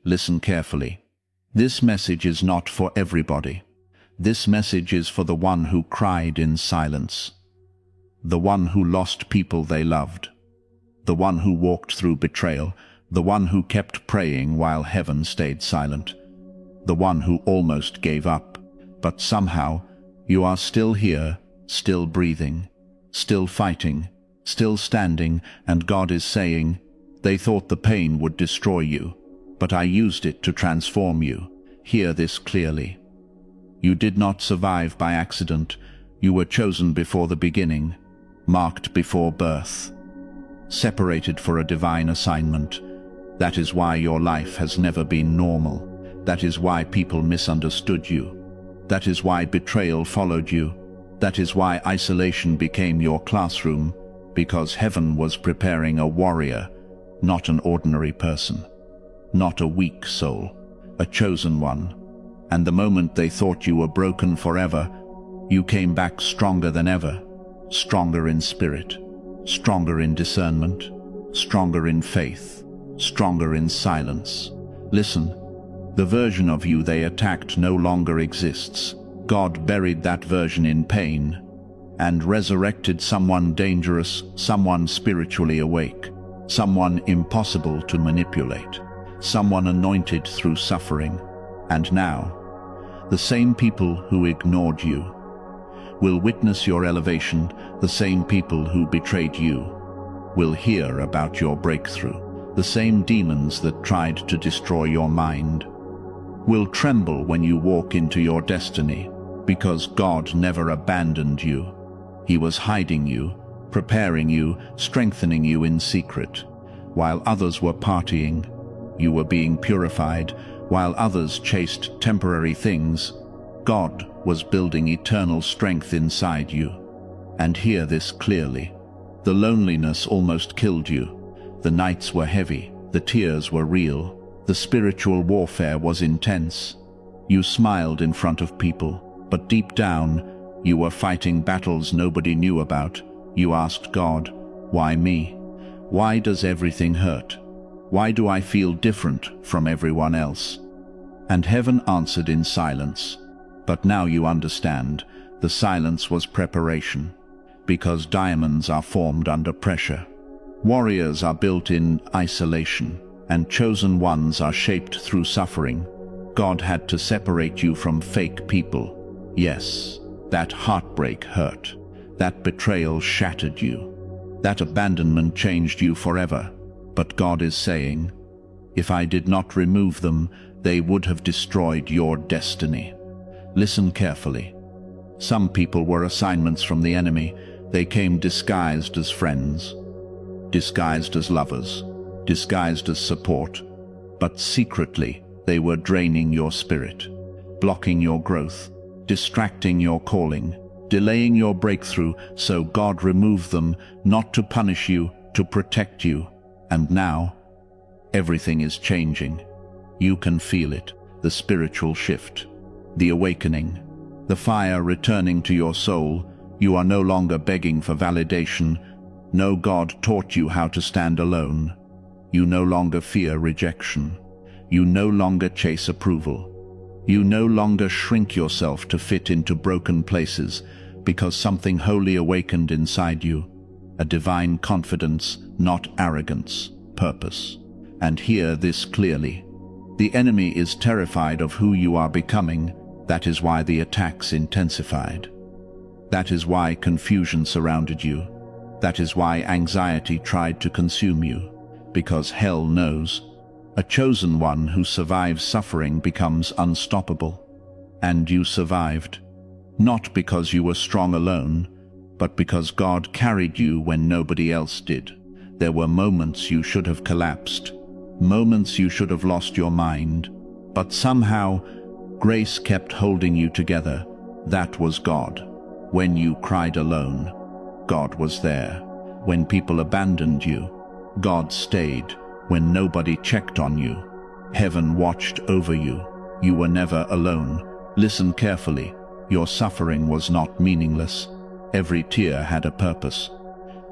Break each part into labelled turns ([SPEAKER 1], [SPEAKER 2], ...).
[SPEAKER 1] Listen carefully. This message is not for everybody. This message is for the one who cried in silence, the one who lost people they loved, the one who walked through betrayal, the one who kept praying while heaven stayed silent, the one who almost gave up. But somehow, you are still here, still breathing, still fighting, still standing, and God is saying, "They thought the pain would destroy you, but I used it to transform you. Hear this clearly. You did not survive by accident. You were chosen before the beginning, marked before birth, separated for a divine assignment. That is why your life has never been normal. That is why people misunderstood you. That is why betrayal followed you. That is why isolation became your classroom, because heaven was preparing a warrior, not an ordinary person, not a weak soul, a chosen one. And the moment they thought you were broken forever, you came back stronger than ever, stronger in spirit, stronger in discernment, stronger in faith, stronger in silence. Listen, the version of you they attacked no longer exists. God buried that version in pain and resurrected someone dangerous, someone spiritually awake, someone impossible to manipulate, someone anointed through suffering. And now, the same people who ignored you will witness your elevation. The same people who betrayed you will hear about your breakthrough. The same demons that tried to destroy your mind will tremble when you walk into your destiny, because God never abandoned you. He was hiding you, preparing you, strengthening you in secret. While others were partying, you were being purified. While others chased temporary things, God was building eternal strength inside you. And hear this clearly. The loneliness almost killed you. The nights were heavy, the tears were real, the spiritual warfare was intense. You smiled in front of people, but deep down, you were fighting battles nobody knew about. You asked God, "Why me? Why does everything hurt? Why do I feel different from everyone else?" And heaven answered in silence. But now you understand, the silence was preparation, because diamonds are formed under pressure. Warriors are built in isolation, and chosen ones are shaped through suffering. God had to separate you from fake people. Yes, that heartbreak hurt. That betrayal shattered you. That abandonment changed you forever. But God is saying, if I did not remove them, they would have destroyed your destiny. Listen carefully. Some people were assignments from the enemy. They came disguised as friends, disguised as lovers, disguised as support. But secretly, they were draining your spirit, blocking your growth, distracting your calling, delaying your breakthrough. So God removed them, not to punish you, to protect you. And now, everything is changing. You can feel it, the spiritual shift, the awakening, the fire returning to your soul. You are no longer begging for validation. No, God taught you how to stand alone. You no longer fear rejection. You no longer chase approval. You no longer shrink yourself to fit into broken places, because something holy awakened inside you, a divine confidence, not arrogance, purpose. And hear this clearly. The enemy is terrified of who you are becoming. That is why the attacks intensified. That is why confusion surrounded you. That is why anxiety tried to consume you. Because hell knows, a chosen one who survives suffering becomes unstoppable. And you survived, not because you were strong alone, but because God carried you when nobody else did. There were moments you should have collapsed, moments you should have lost your mind, but somehow grace kept holding you together. That was God. When you cried alone, God was there. When people abandoned you, God stayed. When nobody checked on you, heaven watched over you. You were never alone. Listen carefully. Your suffering was not meaningless. Every tear had a purpose.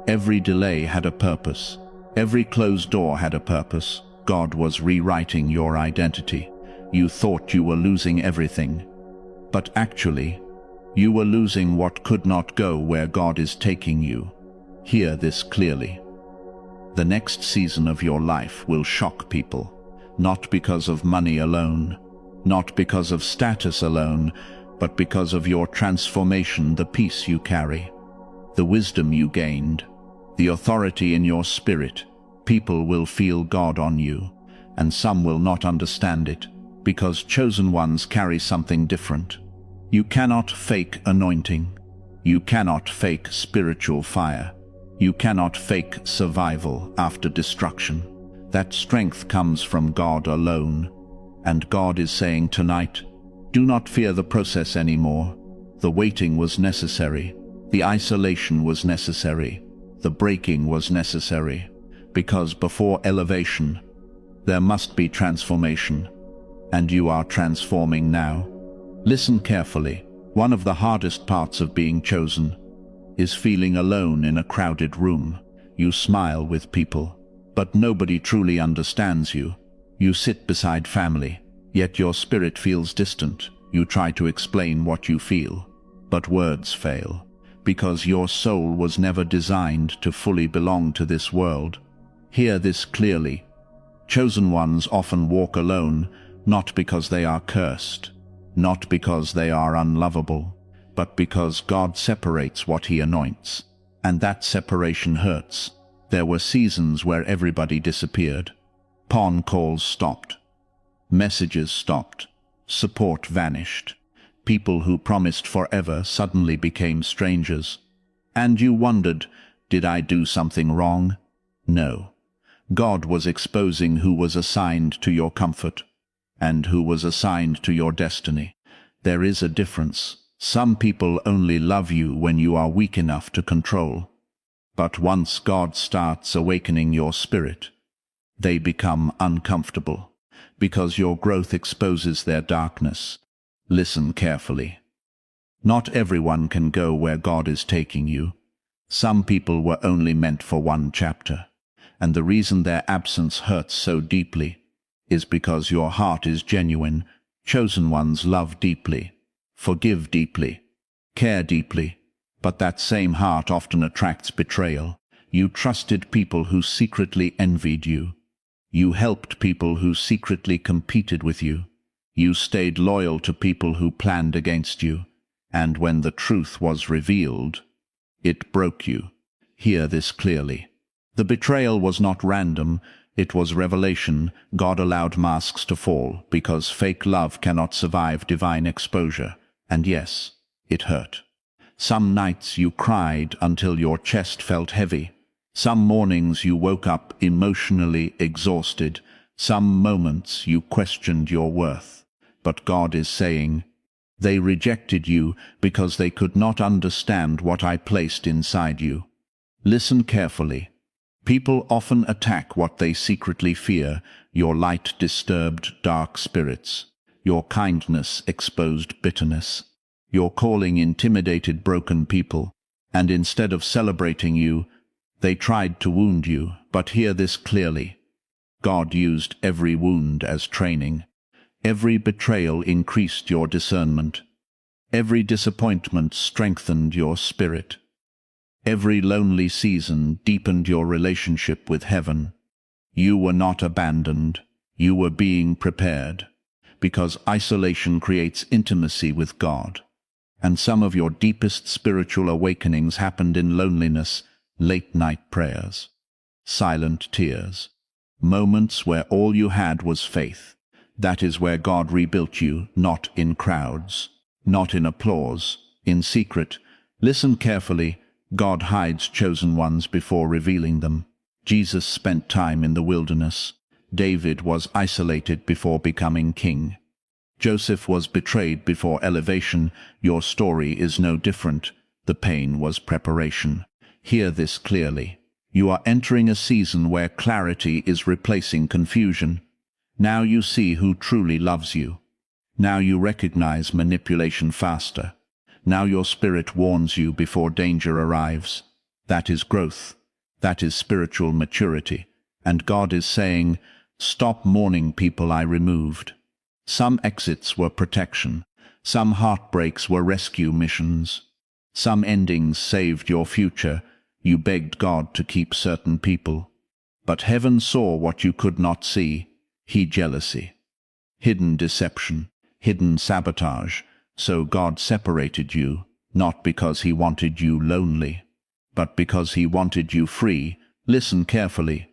[SPEAKER 1] Every delay had a purpose. Every closed door had a purpose. God was rewriting your identity. You thought you were losing everything, but actually, you were losing what could not go where God is taking you. Hear this clearly. The next season of your life will shock people, not because of money alone, not because of status alone, but because of your transformation, the peace you carry, the wisdom you gained, the authority in your spirit. People will feel God on you, and some will not understand it, because chosen ones carry something different. You cannot fake anointing. You cannot fake spiritual fire. You cannot fake survival after destruction. That strength comes from God alone. And God is saying tonight, do not fear the process anymore. The waiting was necessary. The isolation was necessary. The breaking was necessary. Because before elevation, there must be transformation. And you are transforming now. Listen carefully. One of the hardest parts of being chosen is feeling alone in a crowded room. You smile with people, but nobody truly understands you. You sit beside family, yet your spirit feels distant. You try to explain what you feel, but words fail, because your soul was never designed to fully belong to this world. Hear this clearly. Chosen ones often walk alone, not because they are cursed, not because they are unlovable, but because God separates what He anoints. And that separation hurts. There were seasons where everybody disappeared. Pawn calls stopped. Messages stopped. Support vanished. People who promised forever suddenly became strangers. And you wondered, did I do something wrong? No. God was exposing who was assigned to your comfort and who was assigned to your destiny. There is a difference. Some people only love you when you are weak enough to control. But once God starts awakening your spirit, they become uncomfortable, because your growth exposes their darkness. Listen carefully. Not everyone can go where God is taking you. Some people were only meant for one chapter, and the reason their absence hurts so deeply is because your heart is genuine. Chosen ones love deeply, forgive deeply, care deeply, but that same heart often attracts betrayal. You trusted people who secretly envied you. You helped people who secretly competed with you. You stayed loyal to people who planned against you. And when the truth was revealed, it broke you. Hear this clearly. The betrayal was not random, it was revelation. God allowed masks to fall, because fake love cannot survive divine exposure. And yes, it hurt. Some nights you cried until your chest felt heavy. Some mornings you woke up emotionally exhausted. Some moments you questioned your worth. But God is saying, they rejected you because they could not understand what I placed inside you. Listen carefully. People often attack what they secretly fear. Your light disturbed dark spirits. Your kindness exposed bitterness. Your calling intimidated broken people. And instead of celebrating you, they tried to wound you. But hear this clearly. God used every wound as training. Every betrayal increased your discernment. Every disappointment strengthened your spirit. Every lonely season deepened your relationship with heaven. You were not abandoned. You were being prepared. Because isolation creates intimacy with God. And some of your deepest spiritual awakenings happened in loneliness, late-night prayers, silent tears, moments where all you had was faith. That is where God rebuilt you, not in crowds, not in applause, in secret. Listen carefully. God hides chosen ones before revealing them. Jesus spent time in the wilderness. David was isolated before becoming king. Joseph was betrayed before elevation. Your story is no different. The pain was preparation. Hear this clearly. You are entering a season where clarity is replacing confusion. Now you see who truly loves you. Now you recognize manipulation faster. Now your spirit warns you before danger arrives. That is growth. That is spiritual maturity. And God is saying, Stop mourning people I removed. Some exits were protection. Some heartbreaks were rescue missions. Some endings saved your future. You begged God to keep certain people. But heaven saw what you could not see. Jealousy. Hidden deception. Hidden sabotage. So God separated you, not because he wanted you lonely, but because he wanted you free. Listen carefully.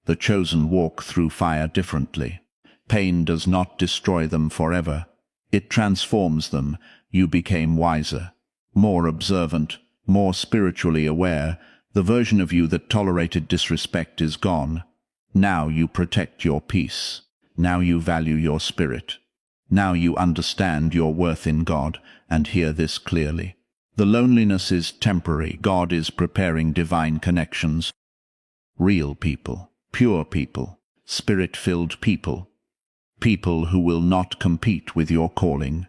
[SPEAKER 1] The chosen walk through fire differently. Pain does not destroy them forever. It transforms them. You became wiser, more observant, more spiritually aware. The version of you that tolerated disrespect is gone. Now you protect your peace. Now you value your spirit. Now you understand your worth in God, and hear this clearly. The loneliness is temporary. God is preparing divine connections. Real people, pure people, spirit-filled people. People who will not compete with your calling.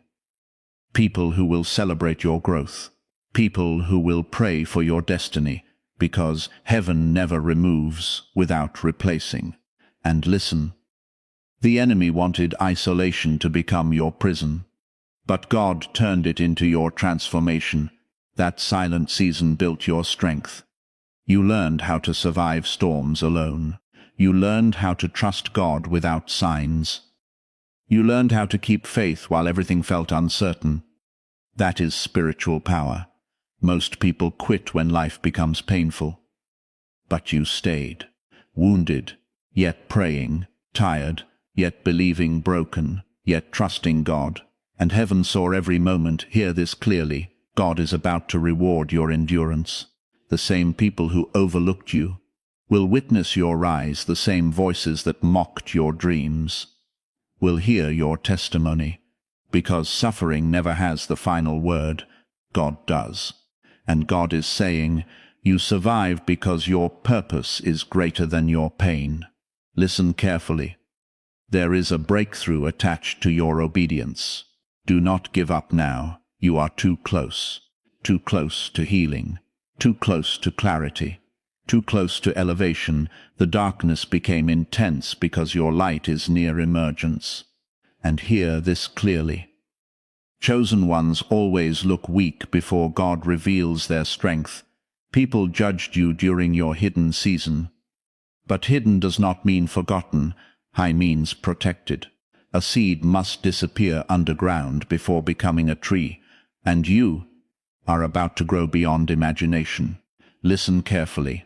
[SPEAKER 1] People who will celebrate your growth. People who will pray for your destiny, because heaven never removes without replacing. And listen. The enemy wanted isolation to become your prison, but God turned it into your transformation. That silent season built your strength. You learned how to survive storms alone. You learned how to trust God without signs. You learned how to keep faith while everything felt uncertain. That is spiritual power. Most people quit when life becomes painful. But you stayed, wounded, yet praying, tired, yet believing, broken, yet trusting God. And heaven saw every moment. Hear this clearly. God is about to reward your endurance. The same people who overlooked you will witness your rise. The same voices that mocked your dreams will hear your testimony. Because suffering never has the final word, God does. And God is saying, you survive because your purpose is greater than your pain. Listen carefully. There is a breakthrough attached to your obedience. Do not give up now. You are too close to healing, too close to clarity, too close to elevation. The darkness became intense because your light is near emergence. And hear this clearly. Chosen ones always look weak before God reveals their strength. People judged you during your hidden season. But hidden does not mean forgotten. High means protected. A seed must disappear underground before becoming a tree, and you are about to grow beyond imagination. Listen carefully.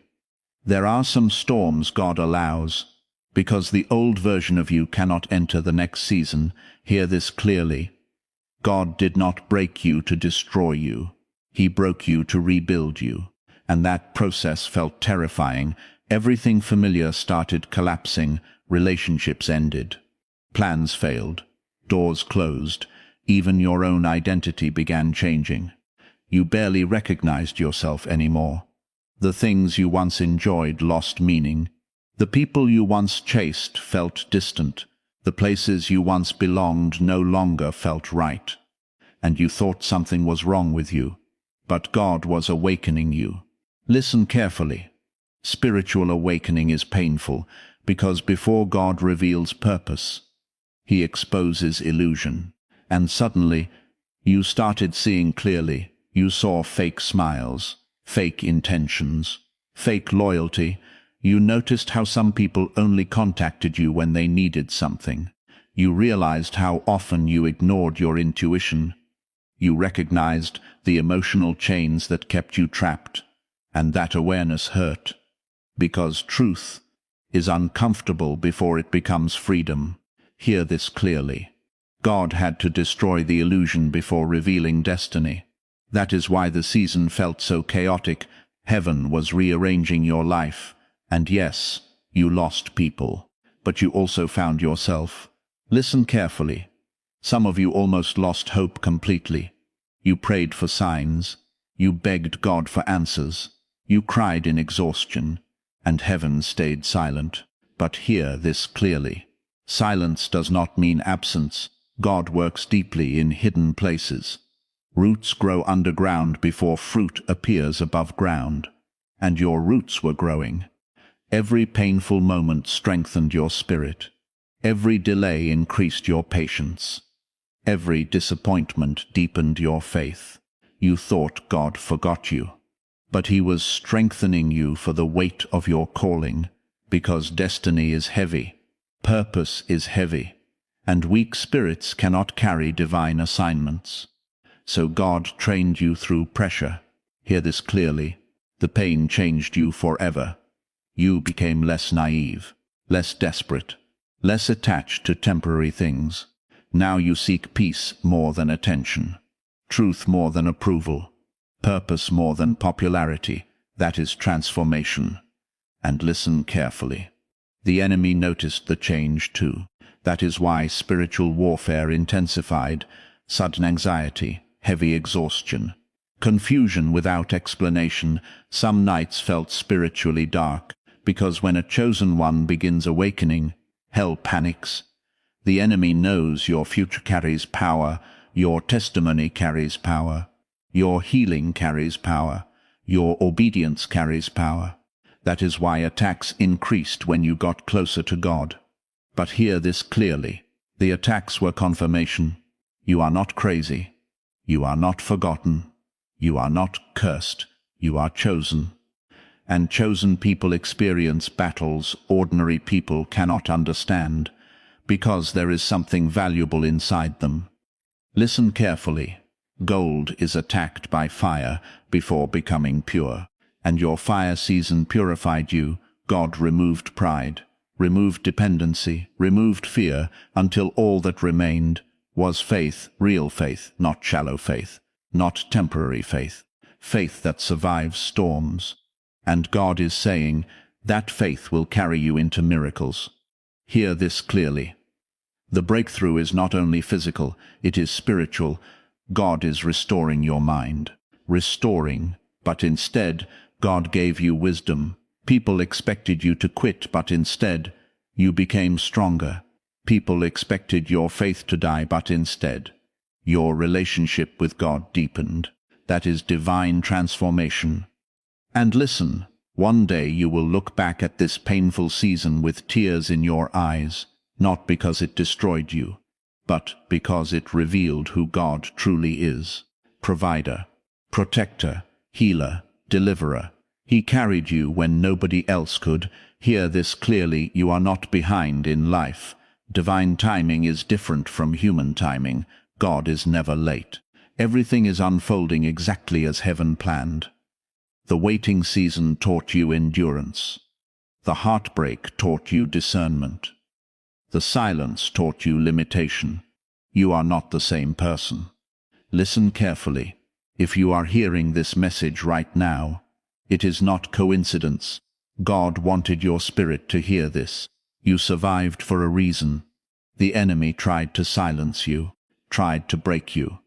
[SPEAKER 1] There are some storms God allows, because the old version of you cannot enter the next season. Hear this clearly. God did not break you to destroy you. He broke you to rebuild you. And that process felt terrifying. Everything familiar started collapsing. Relationships ended. Plans failed. Doors closed. Even your own identity began changing. You barely recognized yourself anymore. The things you once enjoyed lost meaning. The people you once chased felt distant. The places you once belonged no longer felt right. And you thought something was wrong with you. But God was awakening you. Listen carefully. Spiritual awakening is painful, because before God reveals purpose, he exposes illusion. And suddenly, you started seeing clearly. You saw fake smiles, fake intentions, fake loyalty. You noticed how some people only contacted you when they needed something. You realized how often you ignored your intuition. You recognized the emotional chains that kept you trapped, and that awareness hurt. Because truth is uncomfortable before it becomes freedom. Hear this clearly. God had to destroy the illusion before revealing destiny. That is why the season felt so chaotic. Heaven was rearranging your life. And yes, you lost people, but you also found yourself. Listen carefully. Some of you almost lost hope completely. You prayed for signs. You begged God for answers. You cried in exhaustion, and heaven stayed silent. But hear this clearly. Silence does not mean absence. God works deeply in hidden places. Roots grow underground before fruit appears above ground. And your roots were growing. Every painful moment strengthened your spirit. Every delay increased your patience. Every disappointment deepened your faith. You thought God forgot you, but He was strengthening you for the weight of your calling, because destiny is heavy, purpose is heavy, and weak spirits cannot carry divine assignments. So God trained you through pressure. Hear this clearly. The pain changed you forever. You became less naive, less desperate, less attached to temporary things. Now you seek peace more than attention, truth more than approval, purpose more than popularity. That is transformation. And listen carefully. The enemy noticed the change too. That is why spiritual warfare intensified. Sudden anxiety, heavy exhaustion, confusion without explanation. Some nights felt spiritually dark, because when a chosen one begins awakening, hell panics. The enemy knows your future carries power, your testimony carries power, your healing carries power, your obedience carries power. That is why attacks increased when you got closer to God. But hear this clearly. The attacks were confirmation. You are not crazy. You are not forgotten. You are not cursed. You are chosen. And chosen people experience battles ordinary people cannot understand, because there is something valuable inside them. Listen carefully. Gold is attacked by fire before becoming pure, and your fire season purified you. God removed pride, removed dependency, removed fear, until all that remained was faith, real faith, not shallow faith, not temporary faith, faith that survives storms. And God is saying, that faith will carry you into miracles. Hear this clearly. The breakthrough is not only physical, it is spiritual. God is restoring your mind. Restoring, but instead, God gave you wisdom. People expected you to quit, but instead, you became stronger. People expected your faith to die, but instead, your relationship with God deepened. That is divine transformation. And listen, one day you will look back at this painful season with tears in your eyes, not because it destroyed you, but because it revealed who God truly is. Provider, protector, healer, deliverer. He carried you when nobody else could. Hear this clearly, you are not behind in life. Divine timing is different from human timing. God is never late. Everything is unfolding exactly as heaven planned. The waiting season taught you endurance. The heartbreak taught you discernment. The silence taught you limitation. You are not the same person. Listen carefully. If you are hearing this message right now, it is not coincidence. God wanted your spirit to hear this. You survived for a reason. The enemy tried to silence you, tried to break you,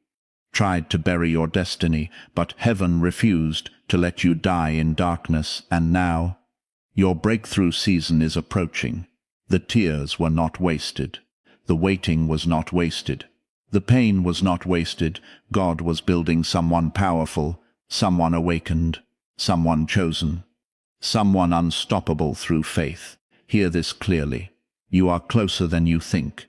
[SPEAKER 1] tried to bury your destiny, but heaven refused to let you die in darkness. And now, your breakthrough season is approaching. The tears were not wasted. The waiting was not wasted. The pain was not wasted. God was building someone powerful, someone awakened, someone chosen, someone unstoppable through faith. Hear this clearly. You are closer than you think.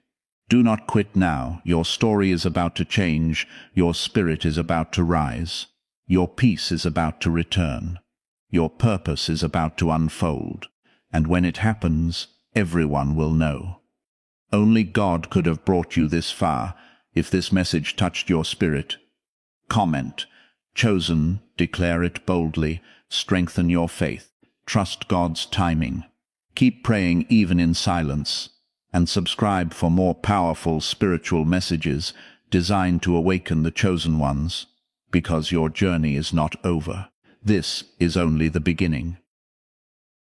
[SPEAKER 1] Do not quit now. Your story is about to change. Your spirit is about to rise. Your peace is about to return. Your purpose is about to unfold. And when it happens, everyone will know. Only God could have brought you this far. If this message touched your spirit, comment, chosen, declare it boldly, strengthen your faith, trust God's timing. Keep praying even in silence, and subscribe for more powerful spiritual messages designed to awaken the chosen ones, because your journey is not over. This is only the beginning.